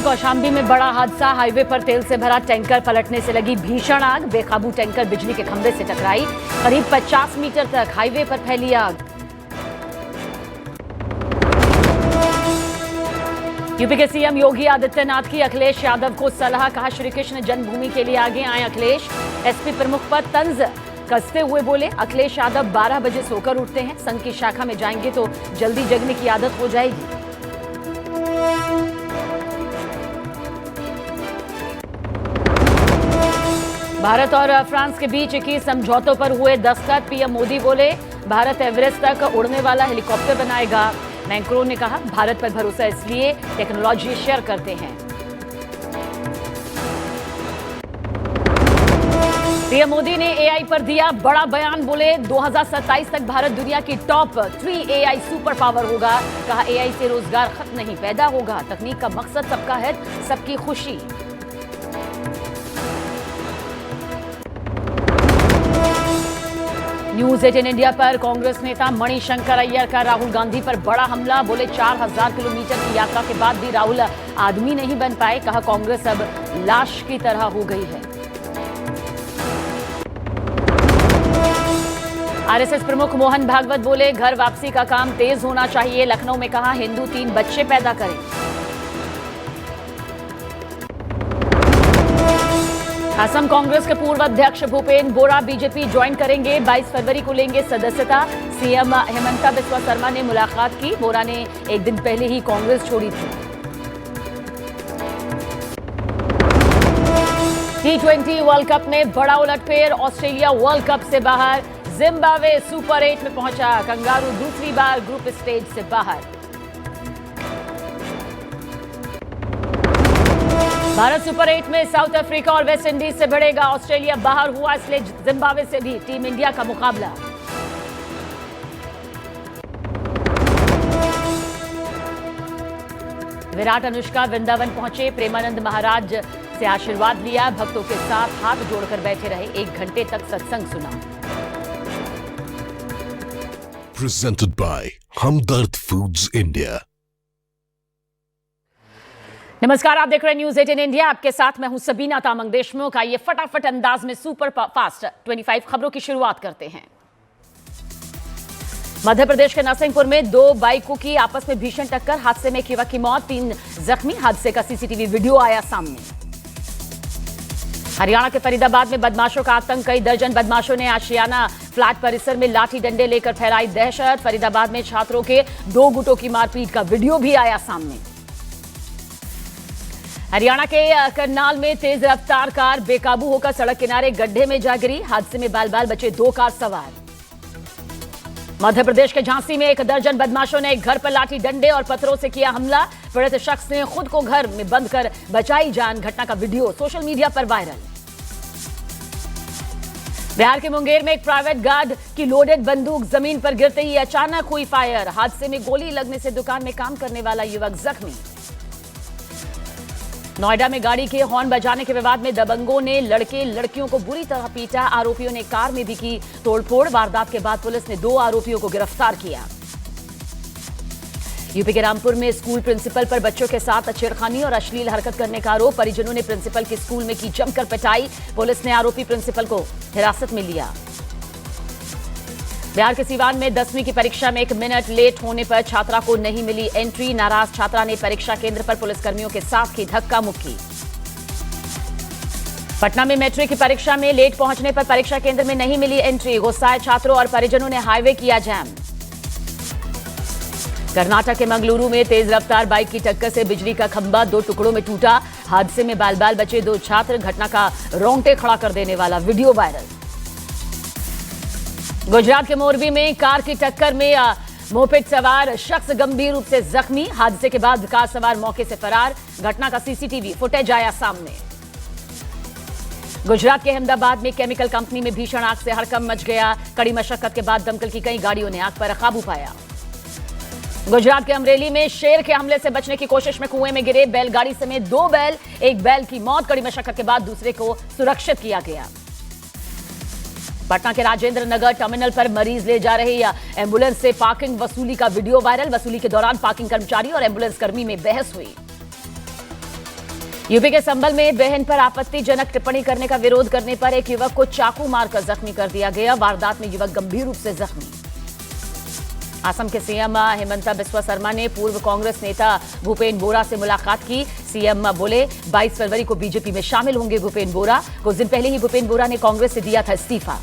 कौशाम्बी में बड़ा हादसा। हाईवे पर तेल से भरा टैंकर पलटने से लगी भीषण आग। बेकाबू टैंकर बिजली के खंभे से टकराई। करीब 50 मीटर तक हाईवे पर फैली आग। यूपी के सीएम योगी आदित्यनाथ की अखिलेश यादव को सलाह। कहा, श्री कृष्ण जन्मभूमि के लिए आगे आए अखिलेश। एसपी प्रमुख पर तंज कसते हुए बोले, अखिलेश यादव 12 बजे सोकर उठते हैं। संघ की शाखा में जाएंगे तो जल्दी जगने की आदत हो जाएगी। भारत और फ्रांस के बीच 21 समझौतों पर हुए दस्तखत। पीएम मोदी बोले, भारत एवरेस्ट तक उड़ने वाला हेलीकॉप्टर बनाएगा। मैक्रोन ने कहा, भारत पर भरोसा इसलिए टेक्नोलॉजी शेयर करते हैं। पीएम मोदी ने एआई पर दिया बड़ा बयान। बोले, 2027 तक भारत दुनिया की टॉप 3 एआई सुपर पावर होगा। कहा, एआई से रोजगार खत्म नहीं पैदा होगा। तकनीक का मकसद सबका हित, सबकी खुशी। न्यूज 18 इंडिया पर कांग्रेस नेता मणिशंकर अय्यर का राहुल गांधी पर बड़ा हमला। बोले, 4000 किलोमीटर की यात्रा के बाद भी राहुल आदमी नहीं बन पाए। कहा, कांग्रेस अब लाश की तरह हो गई है। आरएसएस प्रमुख मोहन भागवत बोले, घर वापसी का काम तेज होना चाहिए। लखनऊ में कहा, हिंदू 3 बच्चे पैदा करें। असम कांग्रेस के पूर्व अध्यक्ष भूपेन बोरा बीजेपी ज्वाइन करेंगे। 22 फरवरी को लेंगे सदस्यता। सीएम हेमंता बिस्वा शर्मा ने मुलाकात की। बोरा ने एक दिन पहले ही कांग्रेस छोड़ी थी। T20 वर्ल्ड कप में बड़ा उलटफेर। ऑस्ट्रेलिया वर्ल्ड कप से बाहर। जिम्बाब्वे सुपर 8 में पहुंचा। कंगारू दूसरी बार ग्रुप स्टेज से बाहर। भारत सुपर 8 में साउथ अफ्रीका और वेस्ट इंडीज से भिड़ेगा। ऑस्ट्रेलिया बाहर हुआ, इसलिए जिम्बाब्वे से भी टीम इंडिया का मुकाबला। विराट अनुष्का वृंदावन पहुंचे। प्रेमानंद महाराज से आशीर्वाद लिया। भक्तों के साथ हाथ जोड़कर बैठे रहे। 1 घंटे तक सत्संग सुना। Presented by Hamdard foods India. नमस्कार, आप देख रहे हैं न्यूज 18 इंडिया। आपके साथ मैं हूं सबीना तामंग देशमुख। आइए फटाफट अंदाज में सुपर फास्ट 25 खबरों की शुरुआत करते हैं। मध्य प्रदेश के नरसिंहपुर में 2 बाइकों की आपस में भीषण टक्कर। हादसे में एक युवक की मौत, 3 जख्मी। हादसे का सीसीटीवी वीडियो आया सामने। हरियाणा के फरीदाबाद में बदमाशों का आतंक। कई दर्जन बदमाशों ने आशियाना फ्लैट परिसर में लाठी डंडे लेकर फैलाई दहशत। फरीदाबाद में छात्रों के 2 गुटों की मारपीट का वीडियो भी आया सामने। हरियाणा के करनाल में तेज रफ्तार कार बेकाबू होकर सड़क किनारे गड्ढे में जा गिरी। हादसे में बाल बाल बचे 2 कार सवार। मध्य प्रदेश के झांसी में 1 दर्जन बदमाशों ने एक घर पर लाठी डंडे और पत्थरों से किया हमला। पीड़ित शख्स ने खुद को घर में बंद कर बचाई जान। घटना का वीडियो सोशल मीडिया पर वायरल। बिहार के मुंगेर में एक प्राइवेट गार्ड की लोडेड बंदूक जमीन पर गिरते ही अचानक हुई फायर। हादसे में गोली लगने से दुकान में काम करने वाला युवक जख्मी। नोएडा में गाड़ी के हॉर्न बजाने के विवाद में दबंगों ने लड़के लड़कियों को बुरी तरह पीटा। आरोपियों ने कार में भी की तोड़फोड़। वारदात के बाद पुलिस ने 2 आरोपियों को गिरफ्तार किया। यूपी के रामपुर में स्कूल प्रिंसिपल पर बच्चों के साथ छेड़खानी और अश्लील हरकत करने का आरोप। परिजनों ने प्रिंसिपल के स्कूल में की जमकर पिटाई। पुलिस ने आरोपी प्रिंसिपल को हिरासत में लिया। बिहार के सीवान में 10वीं की परीक्षा में 1 मिनट लेट होने पर छात्रा को नहीं मिली एंट्री। नाराज छात्रा ने परीक्षा केंद्र पर पुलिसकर्मियों के साथ की धक्का मुक्की। पटना में मैट्रिक की परीक्षा में लेट पहुंचने पर परीक्षा केंद्र में नहीं मिली एंट्री। गुस्साए छात्रों और परिजनों ने हाईवे किया जाम। कर्नाटक के मंगलुरु में तेज रफ्तार बाइक की टक्कर से बिजली का खंभा 2 टुकड़ों में टूटा। हादसे में बाल बाल बचे 2 छात्र। घटना का रोंगटे खड़ा कर देने वाला वीडियो वायरल। गुजरात के मोरबी में कार की टक्कर में मोपेड सवार शख्स गंभीर रूप से जख्मी। हादसे के बाद कार सवार मौके से फरार। घटना का सीसीटीवी फुटेज आया सामने। गुजरात के अहमदाबाद में केमिकल कंपनी में भीषण आग से हड़कंप मच गया। कड़ी मशक्कत के बाद दमकल की कई गाड़ियों ने आग पर काबू पाया। गुजरात के अमरेली में शेर के हमले से बचने की कोशिश में कुएं में गिरे बैलगाड़ी समेत 2 बैल। एक बैल की मौत। कड़ी मशक्कत के बाद दूसरे को सुरक्षित किया गया। पटना के राजेंद्र नगर टर्मिनल पर मरीज ले जा रही एम्बुलेंस से पार्किंग वसूली का वीडियो वायरल। वसूली के दौरान पार्किंग कर्मचारी और एम्बुलेंस कर्मी में बहस हुई। यूपी के संभल में बहन पर आपत्तिजनक टिप्पणी करने का विरोध करने पर एक युवक को चाकू मारकर जख्मी कर दिया गया। वारदात में युवक गंभीर रूप से जख्मी। असम के सीएम हेमंता बिस्वा शर्मा ने पूर्व कांग्रेस नेता भूपेन बोरा से मुलाकात की। सीएम बोले 22 फरवरी को बीजेपी में शामिल होंगे भूपेन बोरा। कुछ दिन पहले ही भूपेन बोरा ने कांग्रेस से दिया था इस्तीफा।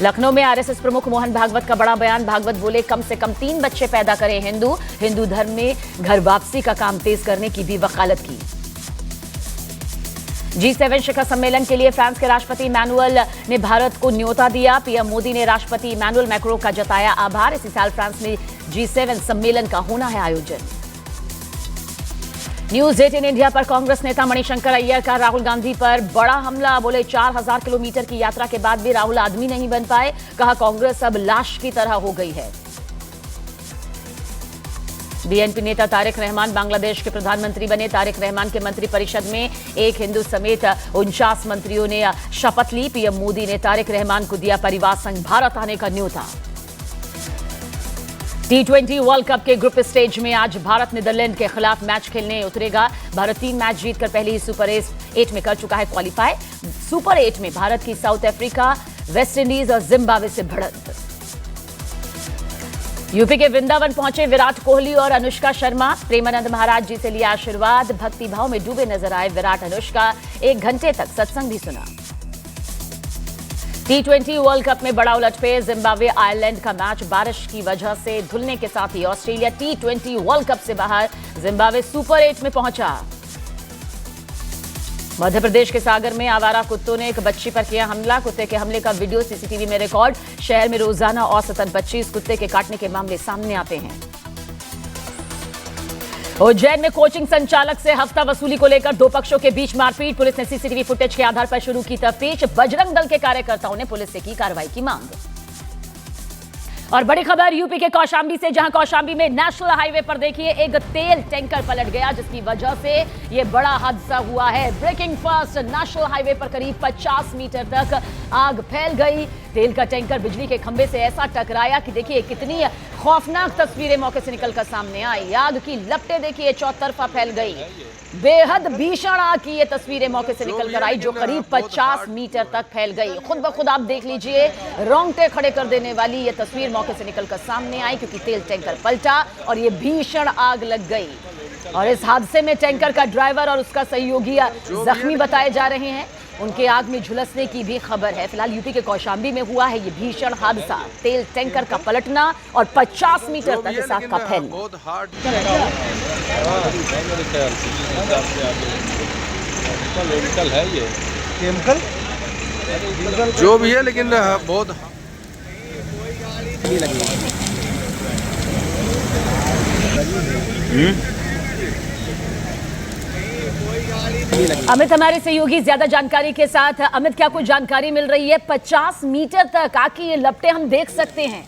लखनऊ में आरएसएस प्रमुख मोहन भागवत का बड़ा बयान। भागवत बोले कम से कम 3 बच्चे पैदा करें हिंदू धर्म में घर वापसी का काम तेज करने की भी वकालत की। G7 शिखर सम्मेलन के लिए फ्रांस के राष्ट्रपति इमैनुअल ने भारत को न्योता दिया। पीएम मोदी ने राष्ट्रपति इमैनुअल मैक्रों का जताया आभार। इसी साल फ्रांस में G7 सम्मेलन का होना है आयोजन। न्यूज 18 इंडिया पर कांग्रेस नेता मणिशंकर अय्यर का राहुल गांधी पर बड़ा हमला। बोले 4000 किलोमीटर की यात्रा के बाद भी राहुल आदमी नहीं बन पाए। कहा कांग्रेस अब लाश की तरह हो गई है। बीएनपी नेता तारिक रहमान बांग्लादेश के प्रधानमंत्री बने। तारिक रहमान के मंत्रिपरिषद में एक हिंदू समेत 49 मंत्रियों ने शपथ ली। पीएम मोदी ने तारिक रहमान को दिया परिवार संग भारत आने का न्योता। T20 वर्ल्ड कप के ग्रुप स्टेज में आज भारत नीदरलैंड के खिलाफ मैच खेलने उतरेगा। भारत 3 मैच जीतकर पहले ही सुपर 8 में कर चुका है क्वालिफाई। सुपर 8 में भारत की साउथ अफ्रीका, वेस्ट इंडीज और जिम्बाब्वे से भिड़ंत। यूपी के वृंदावन पहुंचे विराट कोहली और अनुष्का शर्मा। प्रेमानंद महाराज जी से लिया आशीर्वाद। भक्ति भाव में डूबे नजर आए विराट अनुष्का। 1 घंटे तक सत्संग भी सुना। T20 वर्ल्ड कप में बड़ा उलटफेर। जिम्बाब्वे आयरलैंड का मैच बारिश की वजह से धुलने के साथ ही ऑस्ट्रेलिया T20 वर्ल्ड कप से बाहर। जिम्बाब्वे सुपर 8 में पहुंचा। मध्य प्रदेश के सागर में आवारा कुत्तों ने एक बच्ची पर किया हमला। कुत्ते के हमले का वीडियो सीसीटीवी में रिकॉर्ड। शहर में रोजाना औसतन 25 कुत्ते के काटने के मामले सामने आते हैं। उज्जैन में कोचिंग संचालक से हफ्ता वसूली को लेकर 2 पक्षों के बीच मारपीट। पुलिस ने सीसीटीवी फुटेज के आधार पर शुरू की तफ्तीश। बजरंग दल के कार्यकर्ताओं ने पुलिस से की कार्रवाई की मांग। और बड़ी खबर यूपी के कौशाम्बी से, जहां कौशाम्बी में नेशनल हाईवे पर देखिए एक तेल टैंकर पलट गया, जिसकी वजह से यह बड़ा हादसा हुआ है। ब्रेकिंग फास्ट नेशनल हाईवे पर करीब 50 मीटर तक आग फैल गई। तेल का टैंकर बिजली के खंभे से ऐसा टकराया कि देखिए कितनी खौफनाक तस्वीरें मौके से निकलकर सामने आई। आग की लपटें देखिए चौतरफा फैल गई। बेहद भीषण आग की ये तस्वीरें मौके से निकलकर आई, जो करीब 50 मीटर तक फैल गई। खुद ब खुद आप देख लीजिए, रोंगटे खड़े कर देने वाली ये तस्वीर मौके से निकलकर सामने आई, क्योंकि तेल टैंकर पलटा और ये भीषण आग लग गई। और इस हादसे में टैंकर का ड्राइवर और उसका सहयोगी जख्मी बताए जा रहे हैं। उनके आग में झुलसने की भी खबर है। फिलहाल यूपी के कौशाम्बी में हुआ है ये भीषण हादसा। तेल टैंकर का पलटना और 50 मीटर तक इस आग का फैलना। है ये केमिकल जो भी है, लेकिन बहुत अमित हमारे सहयोगी ज्यादा जानकारी के साथ। अमित, क्या कुछ जानकारी मिल रही है? 50 मीटर तक आग की ये लपटें हम देख सकते हैं।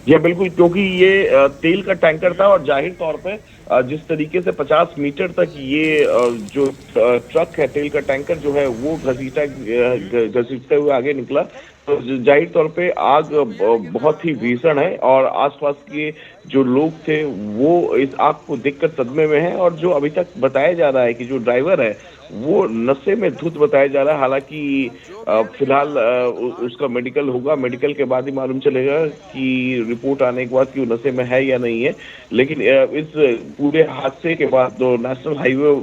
जी बिल्कुल, क्योंकि ये तेल का टैंकर था और जाहिर तौर पे जिस तरीके से 50 मीटर तक ये जो ट्रक है, तेल का टैंकर जो है, वो घसीटते हुए आगे निकला, तो जाहिर तौर पे आग बहुत ही भीषण है। और आसपास के जो लोग थे वो इस आग को देखकर सदमे में हैं। और जो अभी तक बताया जा रहा है कि जो ड्राइवर है वो नशे में धुत बताया जा रहा है। हालांकि फिलहाल उसका मेडिकल होगा, मेडिकल के बाद ही मालूम चलेगा कि रिपोर्ट आने के बाद कि वो नशे में है या नहीं है। लेकिन इस पूरे हादसे के बाद जो नेशनल हाईवे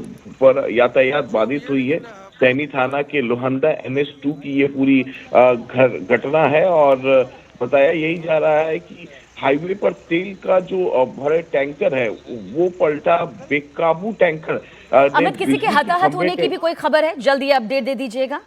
पर यातायात बाधित हुई है। सैनी थाना के लोहंदा NH2 की ये पूरी घटना है। और बताया यही जा रहा है कि हाईवे पर तेल का जो भरे टैंकर है वो पलटा। बेकाबू टैंकर। अमित, किसी के हताहत होने की भी कोई खबर है? जल्दी अपडेट दे दीजिएगा।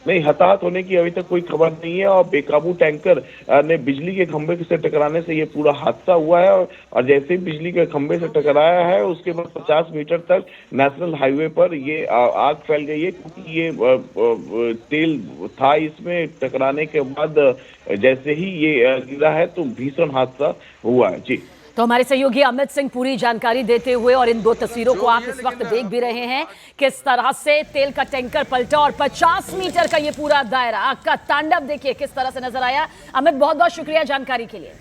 नहीं, हताहत होने की अभी तक कोई खबर नहीं है। और बेकाबू टैंकर ने बिजली के खंभे से टकराने से ये पूरा हादसा हुआ है। और जैसे ही बिजली के खंभे से टकराया है, उसके बाद 50 मीटर तक नेशनल हाईवे पर ये आग फैल गई है, क्योंकि ये तेल था इसमें। टकराने के बाद जैसे ही ये गिरा है तो भीषण हादसा हुआ है। जी, तो हमारे सहयोगी अमित सिंह पूरी जानकारी देते हुए, और इन 2 तस्वीरों को आप इस वक्त देख भी रहे हैं, किस तरह से तेल का टैंकर पलटा और 50 मीटर का ये पूरा दायरा, आग का तांडव देखिए किस तरह से नजर आया। अमित, बहुत बहुत शुक्रिया जानकारी के लिए।